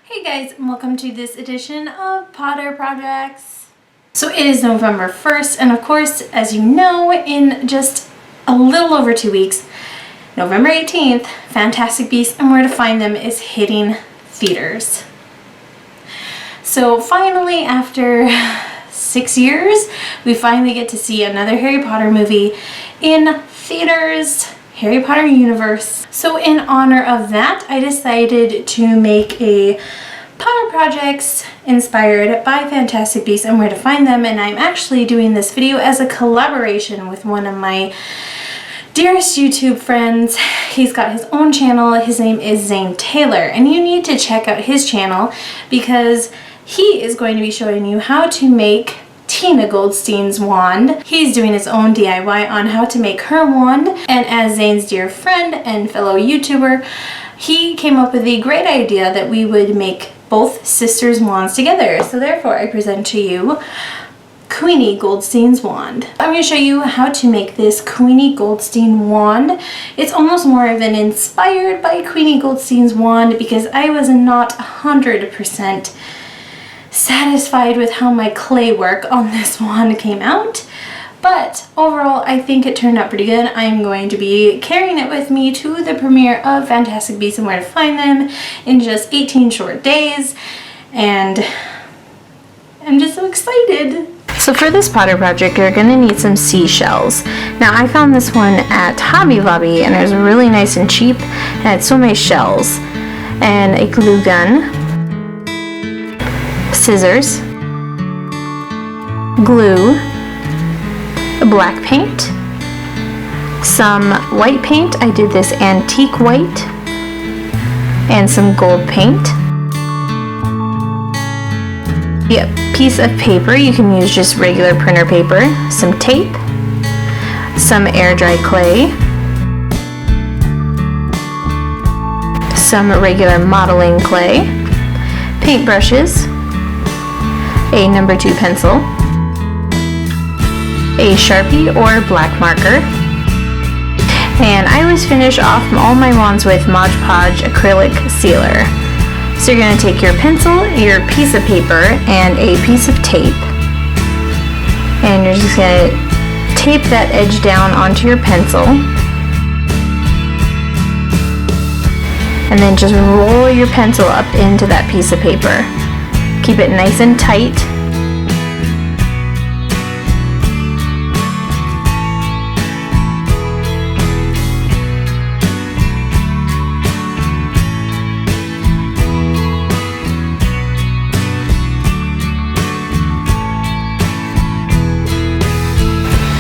Hey guys, and welcome to this edition of Potter Projects. So it is November 1st, and of course, as you know, in just a little over 2 weeks, November 18th, Fantastic Beasts and Where to Find Them is hitting theaters. So finally, after 6 years, we finally get to see another Harry Potter movie in theaters. Harry Potter universe. So in honor of that, I decided to make a Potter Projects inspired by Fantastic Beasts and Where to Find Them, and I'm actually doing this video as a collaboration with one of my dearest YouTube friends. He's got his own channel. His name is Zayn Taylor, and you need to check out his channel because he is going to be showing you how to make Queenie Goldstein's wand. He's doing his own DIY on how to make her wand, and as Zayn's dear friend and fellow YouTuber, he came up with the great idea that we would make both sisters' wands together. So therefore I present to you Queenie Goldstein's wand. I'm going to show you how to make this Queenie Goldstein wand. It's almost more of an inspired by Queenie Goldstein's wand because I was not 100% satisfied with how my clay work on this wand came out, but overall I think it turned out pretty good. I'm going to be carrying it with me to the premiere of Fantastic Beasts and Where to Find Them in just 18 short days, and I'm just so excited. So for this Potter project, you're going to need some seashells. Now I found this one at Hobby Lobby and it was really nice and cheap and it had so many shells, and a glue gun, scissors, glue, black paint, some white paint. I did this antique white, and some gold paint. A piece of paper, you can use just regular printer paper, some tape, some air dry clay, some regular modeling clay, paint brushes, a number 2 pencil, a Sharpie or black marker, and I always finish off all my wands with Mod Podge acrylic sealer. So you're going to take your pencil, your piece of paper, and a piece of tape, and you're just going to tape that edge down onto your pencil, and then just roll your pencil up into that piece of paper. Keep it nice and tight.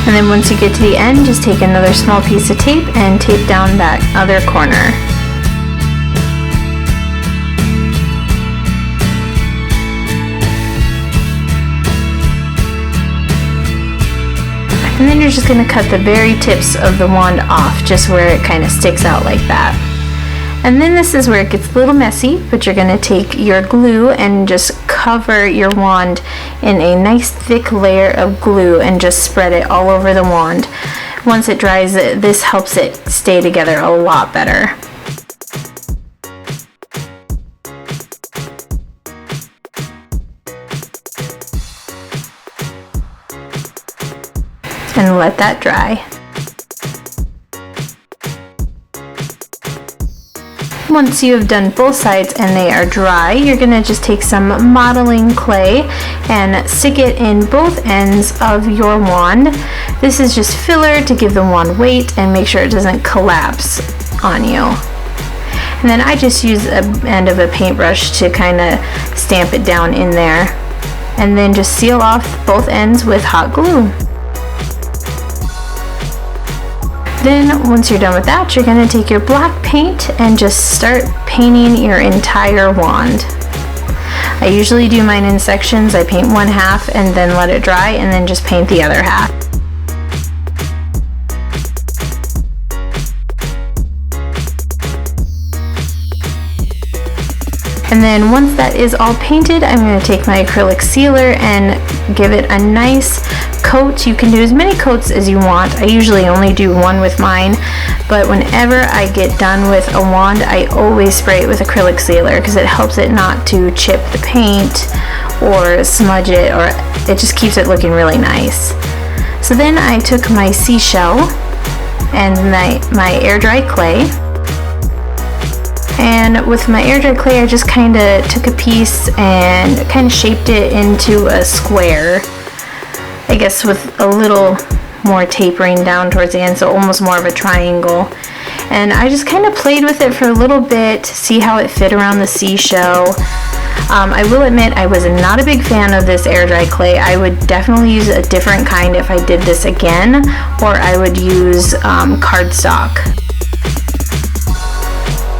And then once you get to the end, just take another small piece of tape and tape down that other corner. And then you're just going to cut the very tips of the wand off, just where it kind of sticks out like that. And then this is where it gets a little messy, but you're going to take your glue and just cover your wand in a nice thick layer of glue and just spread it all over the wand. Once it dries, this helps it stay together a lot better. And let that dry. Once you have done both sides and they are dry, you're going to just take some modeling clay and stick it in both ends of your wand. This is just filler to give the wand weight and make sure it doesn't collapse on you. And then I just use an end of a paintbrush to kind of stamp it down in there, and then just seal off both ends with hot glue. Then once you're done with that, you're going to take your black paint and just start painting your entire wand. I usually do mine in sections. I paint one half and then let it dry and then just paint the other half. And then once that is all painted, I'm going to take my acrylic sealer and give it a nice coats. You can do as many coats as you want. I usually only do one with mine, but whenever I get done with a wand, I always spray it with acrylic sealer because it helps it not to chip the paint or smudge it, or it just keeps it looking really nice. So then I took my seashell and my air dry clay, and with my air dry clay I just kind of took a piece and kind of shaped it into a square, I guess with a little more tapering down towards the end, so almost more of a triangle. And I just kind of played with it for a little bit to see how it fit around the seashell. I will admit I was not a big fan of this air dry clay. I would definitely use a different kind if I did this again, or I would use cardstock.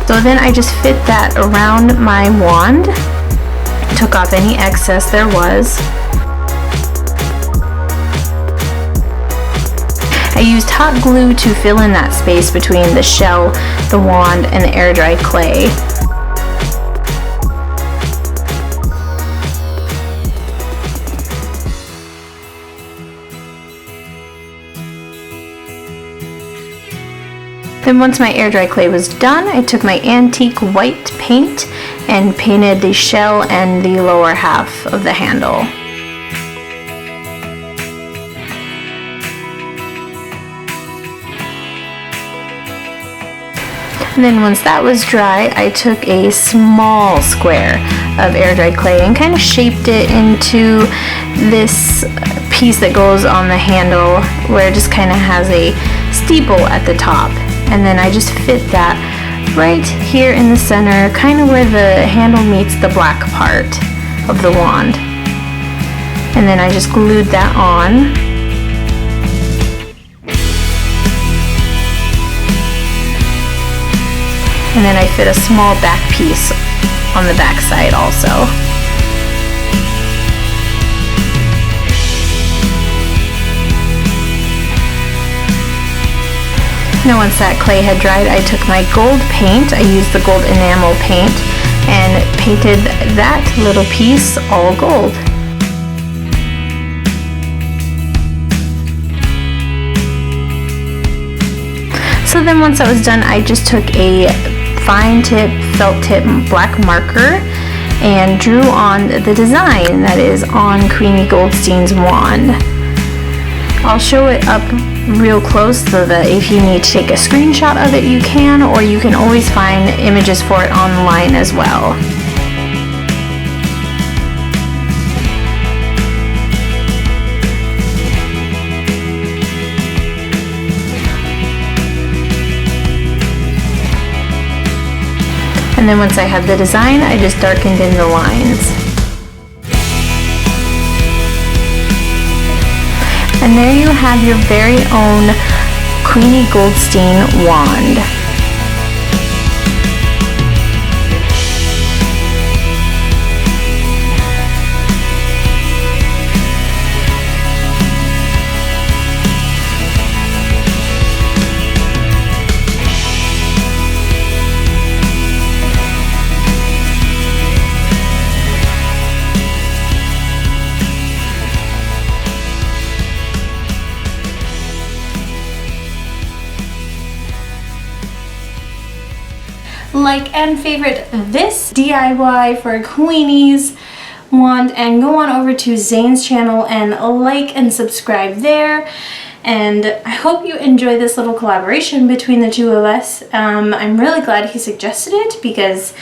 So then I just fit that around my wand, took off any excess there was. I used hot glue to fill in that space between the shell, the wand, and the air dry clay. Then once my air dry clay was done, I took my antique white paint and painted the shell and the lower half of the handle. And then once that was dry, I took a small square of air dry clay and kind of shaped it into this piece that goes on the handle where it just kind of has a steeple at the top. And then I just fit that right here in the center, kind of where the handle meets the black part of the wand. And then I just glued that on. And then I fit a small back piece on the back side also. Now once that clay had dried, I took my gold paint, I used the gold enamel paint, and painted that little piece all gold. So then once that was done, I just took a fine tip, felt tip black marker and drew on the design that is on Queenie Goldstein's wand. I'll show it up real close so that if you need to take a screenshot of it you can, or you can always find images for it online as well. And then once I had the design, I just darkened in the lines. And there you have your very own Queenie Goldstein wand. Like and favorite this DIY for Queenie's wand, and go on over to Zayn's channel and like and subscribe there. And I hope you enjoy this little collaboration between the two of us. I'm really glad he suggested it because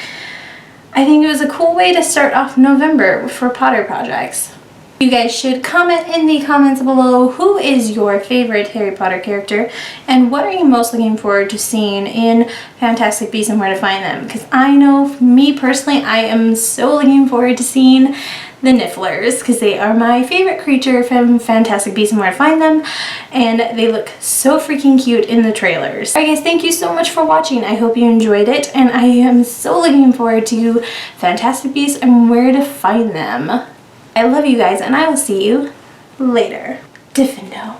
I think it was a cool way to start off November for Potter projects. You guys should comment in the comments below who is your favorite Harry Potter character and what are you most looking forward to seeing in Fantastic Beasts and Where to Find Them, because I know for me personally I am so looking forward to seeing the Nifflers because they are my favorite creature from Fantastic Beasts and Where to Find Them, and they look so freaking cute in the trailers. Alright guys, thank you so much for watching. I hope you enjoyed it, and I am so looking forward to Fantastic Beasts and Where to Find Them. I love you guys, and I will see you later. Diffindo.